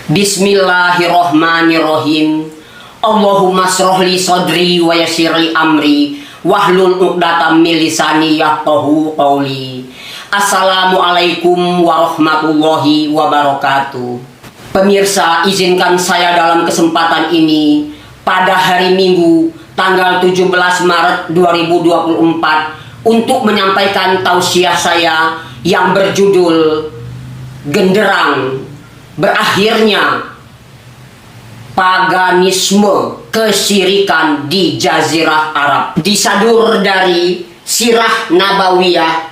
Bismillahirrohmanirrohim. Allahumma srohli sodri wa yassirli amri wahlul uqdatam min lisani yafqahu qawli. Assalamualaikum warahmatullahi wabarakatuh. Pemirsa, izinkan saya dalam kesempatan ini pada hari Minggu tanggal 17 Maret 2024 untuk menyampaikan tausiah saya yang berjudul Genderang berakhirnya paganisme kesyirikan di Jazirah Arab. Disadur dari Sirah Nabawiyah,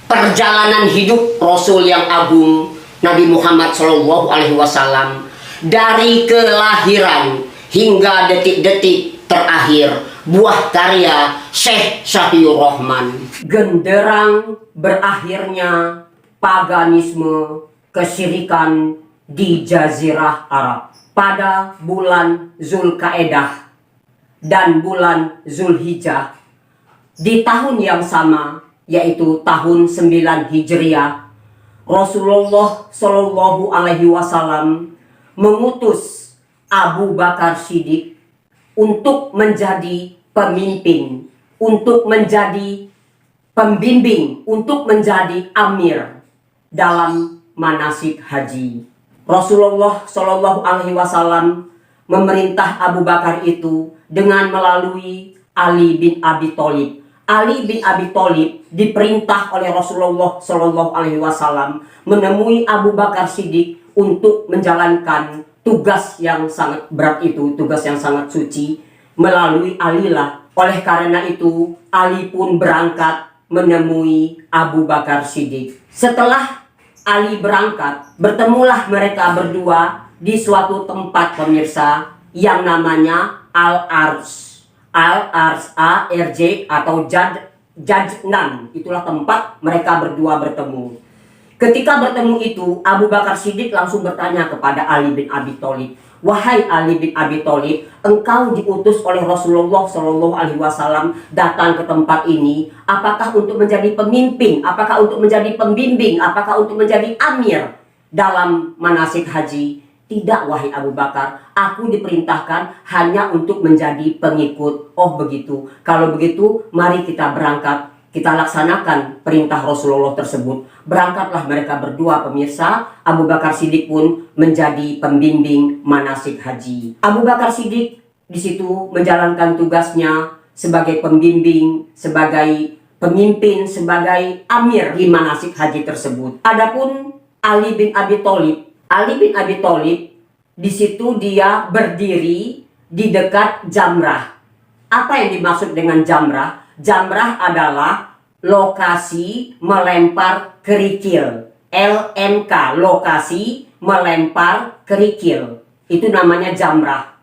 perjalanan hidup Rasul yang agung Nabi Muhammad SAW dari kelahiran hingga detik-detik terakhir, buah karya Syekh Syafiur Rahman. Genderang berakhirnya paganisme kesyirikan di Jazirah Arab pada bulan Zulkaidah dan bulan Zulhijjah di tahun yang sama, yaitu tahun 9 Hijriah. Rasulullah Shallallahu Alaihi Wasallam mengutus Abu Bakar Siddiq untuk menjadi pemimpin, untuk menjadi pembimbing, untuk menjadi amir dalam manasik haji. Rasulullah Shallallahu Alaihi Wasallam memerintah Abu Bakar itu dengan melalui Ali bin Abi Thalib. Ali bin Abi Thalib diperintah oleh Rasulullah Shallallahu Alaihi Wasallam menemui Abu Bakar Siddiq untuk menjalankan tugas yang sangat berat itu, tugas yang sangat suci melalui Ali lah. Oleh karena itu, Ali pun berangkat menemui Abu Bakar Siddiq. Setelah Ali berangkat, bertemulah mereka berdua di suatu tempat, pemirsa, yang namanya Al-Ars. Al-Ars, A-R-J atau Jajnan. Itulah tempat mereka berdua bertemu. Ketika bertemu itu, Abu Bakar Siddiq langsung bertanya kepada Ali bin Abi Thalib, "Wahai Ali bin Abi Thalib, engkau diutus oleh Rasulullah Shallallahu Alaihi Wasallam datang ke tempat ini. Apakah untuk menjadi pemimpin? Apakah untuk menjadi pembimbing? Apakah untuk menjadi amir dalam manasik haji?" "Tidak, wahai Abu Bakar. Aku diperintahkan hanya untuk menjadi pengikut." "Oh begitu. Kalau begitu, mari kita berangkat. Kita laksanakan perintah Rasulullah tersebut." Berangkatlah mereka berdua, pemirsa. Abu Bakar Siddiq pun menjadi pembimbing manasik haji. Abu Bakar Siddiq di situ menjalankan tugasnya sebagai pembimbing, sebagai pemimpin, sebagai amir di manasik haji tersebut. Adapun Ali bin Abi Thalib di situ dia berdiri di dekat Jamrah. Apa yang dimaksud dengan Jamrah? Jamrah adalah lokasi melempar kerikil. LMK, lokasi melempar kerikil. Itu namanya Jamrah.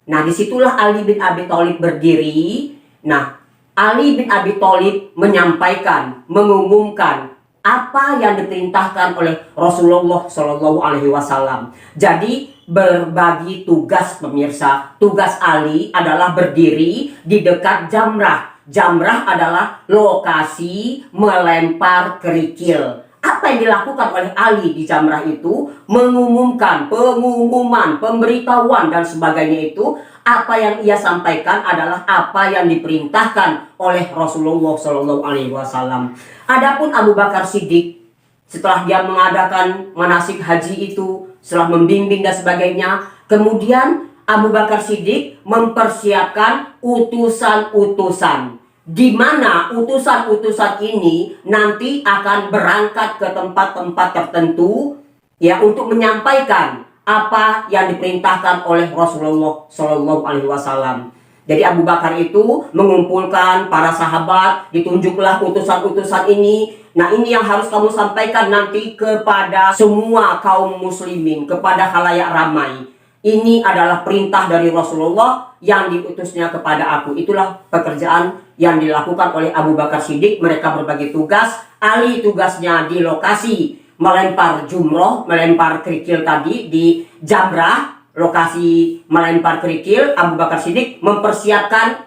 Nah, disitulah Ali bin Abi Thalib berdiri. Nah, Ali bin Abi Thalib menyampaikan, mengumumkan apa yang diperintahkan oleh Rasulullah Shallallahu Alaihi Wasallam. Jadi berbagi tugas, pemirsa. Tugas Ali adalah berdiri di dekat Jamrah. Jamrah adalah lokasi melempar kerikil. Apa yang dilakukan oleh Ali di Jamrah itu? Mengumumkan, pengumuman, pemberitahuan dan sebagainya itu. Apa yang ia sampaikan adalah apa yang diperintahkan oleh Rasulullah Shallallahu Alaihi Wasallam. Adapun Abu Bakar Siddiq, setelah dia mengadakan manasik haji itu, setelah membimbing dan sebagainya, kemudian Abu Bakar Siddiq mempersiapkan utusan-utusan, di mana utusan-utusan ini nanti akan berangkat ke tempat-tempat tertentu ya untuk menyampaikan apa yang diperintahkan oleh Rasulullah Shallallahu Alaihi Wasallam. Jadi Abu Bakar itu mengumpulkan para sahabat, ditunjuklah utusan-utusan ini. Nah, ini yang harus kamu sampaikan nanti kepada semua kaum muslimin, kepada khalayak ramai. Ini adalah perintah dari Rasulullah yang diutusnya kepada aku. Itulah pekerjaan yang dilakukan oleh Abu Bakar Siddiq. Mereka berbagi tugas. Ali tugasnya di lokasi melempar jumroh, melempar kerikil tadi di Jamrah, lokasi melempar kerikil. Abu Bakar Siddiq mempersiapkan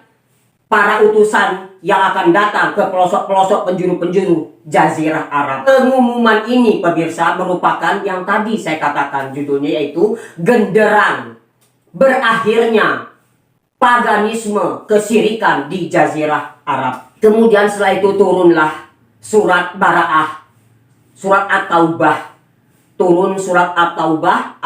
para utusan yang akan datang ke pelosok-pelosok penjuru-penjuru Jazirah Arab. Pengumuman ini pemirsa merupakan yang tadi saya katakan judulnya, yaitu genderang berakhirnya paganisme, kesyirikan di Jazirah Arab. Kemudian setelah itu turunlah surat Bara'ah, surat At-Taubah. Turun surat At-Taubah,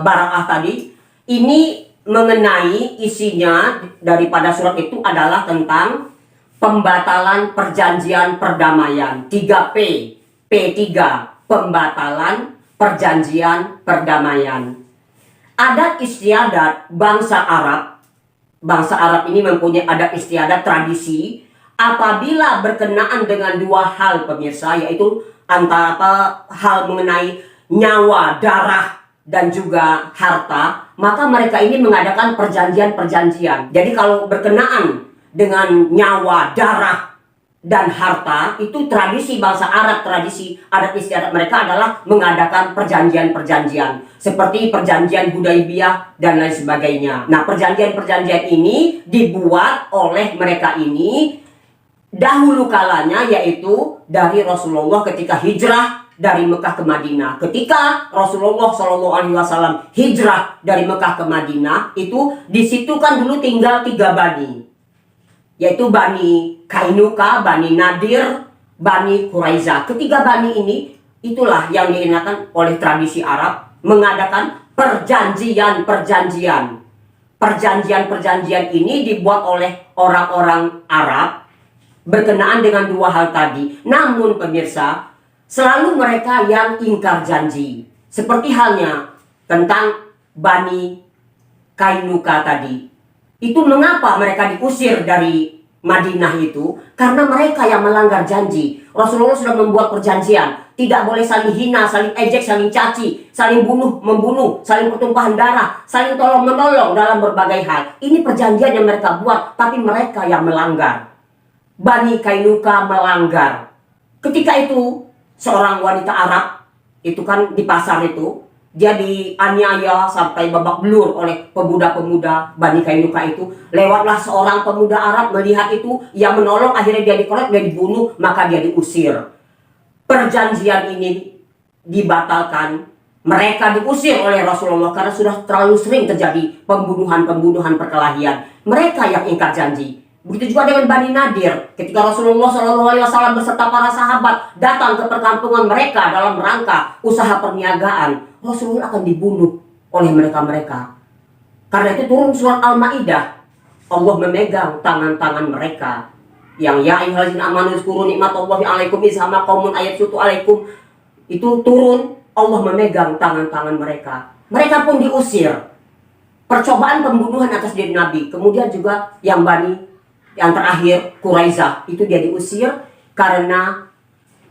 Bara'ah tadi. Ini mengenai isinya daripada surat itu adalah tentang pembatalan perjanjian perdamaian. 3P. P3. Pembatalan perjanjian perdamaian. Adat istiadat bangsa Arab. Bangsa Arab ini mempunyai adat istiadat tradisi apabila berkenaan dengan dua hal pemirsa, yaitu antara hal mengenai nyawa, darah, dan juga harta, maka mereka ini mengadakan perjanjian-perjanjian. Jadi kalau berkenaan dengan nyawa, darah, dan harta, itu tradisi bangsa Arab, tradisi adat istiadat mereka adalah mengadakan perjanjian-perjanjian. Seperti perjanjian Hudaibiyah dan lain sebagainya. Nah, perjanjian-perjanjian ini dibuat oleh mereka ini dahulu kalanya, yaitu dari Rasulullah ketika hijrah dari Mekah ke Madinah. Ketika Rasulullah SAW hijrah dari Mekah ke Madinah, itu di situ kan dulu tinggal 3 bani, yaitu Bani Kainuka, Bani Nadir, Bani Quraizah. Ketiga bani ini itulah yang diingatkan oleh tradisi Arab mengadakan perjanjian-perjanjian. Perjanjian-perjanjian ini dibuat oleh orang-orang Arab berkenaan dengan dua hal tadi. Namun pemirsa, selalu mereka yang ingkar janji. Seperti halnya tentang Bani Kainuka tadi. Itu mengapa mereka diusir dari Madinah itu? Karena mereka yang melanggar janji. Rasulullah sudah membuat perjanjian. Tidak boleh saling hina, saling ejek, saling caci, saling membunuh, saling pertumpahan darah, saling tolong-menolong dalam berbagai hal. Ini perjanjian yang mereka buat, tapi mereka yang melanggar. Bani Kainuka melanggar. Ketika itu seorang wanita Arab, itu kan di pasar itu, dia dianiaya sampai babak belur oleh pemuda-pemuda Bani Kainuka itu. Lewatlah seorang pemuda Arab melihat itu, yang menolong, akhirnya dia dikolek, dia dibunuh, maka dia diusir. Perjanjian ini dibatalkan. Mereka diusir oleh Rasulullah karena sudah terlalu sering terjadi pembunuhan-pembunuhan, perkelahian. Mereka yang ingkar janji. Begitu juga dengan Bani Nadir. Ketika Rasulullah SAW beserta para sahabat datang ke perkampungan mereka dalam rangka usaha perniagaan, Rasulullah akan dibunuh oleh mereka-mereka. Karena itu turun surat Al-Maidah. Allah memegang tangan-tangan mereka. Yang ya ayyuhallazina amanu zkuru nikmatallahi alaikum iz hamma qaumun ayyabsutu alaikum. Itu turun, Allah memegang tangan-tangan mereka. Mereka pun diusir. Percobaan pembunuhan atas diri Nabi. Kemudian juga yang terakhir Quraizah, itu dia diusir karena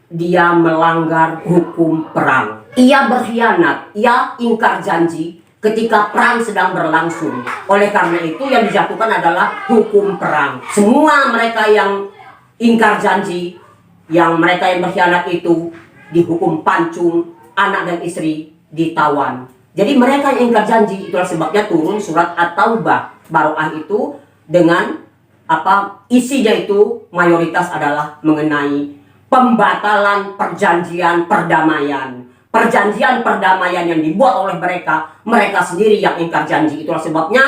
dia melanggar hukum perang. Ia berkhianat, ia ingkar janji ketika perang sedang berlangsung. Oleh karena itu yang dijatuhkan adalah hukum perang. Semua mereka yang ingkar janji, yang mereka yang berkhianat itu dihukum pancung, anak dan istri ditawan. Jadi mereka yang ingkar janji, itulah sebabnya turun surat At-Taubah. Bara'ah itu dengan isinya itu mayoritas adalah mengenai pembatalan perjanjian perdamaian. Perjanjian perdamaian yang dibuat oleh mereka sendiri yang ingkar janji. Itulah sebabnya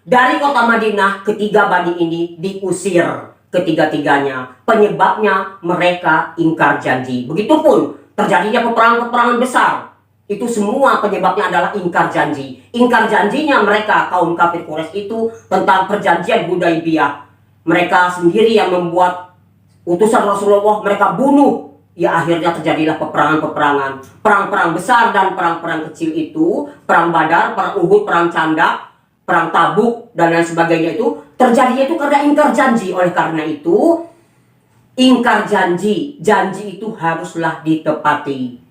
dari kota Madinah ketiga bani ini diusir ketiga-tiganya. Penyebabnya mereka ingkar janji. Begitupun terjadinya peperangan-peperangan besar. Itu semua penyebabnya adalah ingkar janji. Ingkar janjinya mereka kaum kafir Quraisy itu tentang perjanjian Hudaibiyah. Mereka sendiri yang membuat utusan Rasulullah mereka bunuh. Ya akhirnya terjadilah peperangan-peperangan. Perang-perang besar dan perang-perang kecil itu. Perang Badar, perang Uhud, perang Candak, perang Tabuk, dan lain sebagainya itu. Terjadinya itu karena ingkar janji. Oleh karena itu, ingkar janji. Janji itu haruslah ditepati.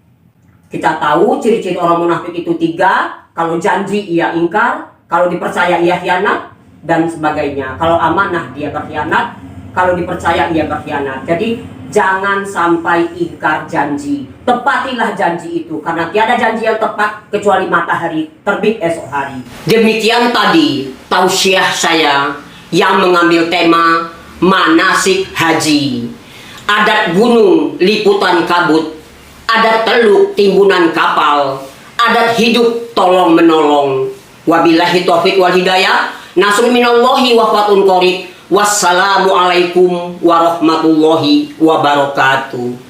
Kita tahu ciri-ciri orang munafik itu 3. Kalau janji ia ingkar. Kalau dipercaya ia khianat. Dan sebagainya. Kalau amanah dia berkhianat. Kalau dipercaya ia berkhianat. Jadi jangan sampai ingkar janji. Tepatilah janji itu. Karena tiada janji yang tepat kecuali matahari terbit esok hari. Demikian tadi tausiah saya yang mengambil tema manasik haji. Adat gunung liputan kabut, adat teluk timbunan kapal, adat hidup tolong menolong. Wabillahi taufiq wal hidayah. Nasrun minallahi wa fatun qarib. Wassalamualaikum warahmatullahi wabarakatuh.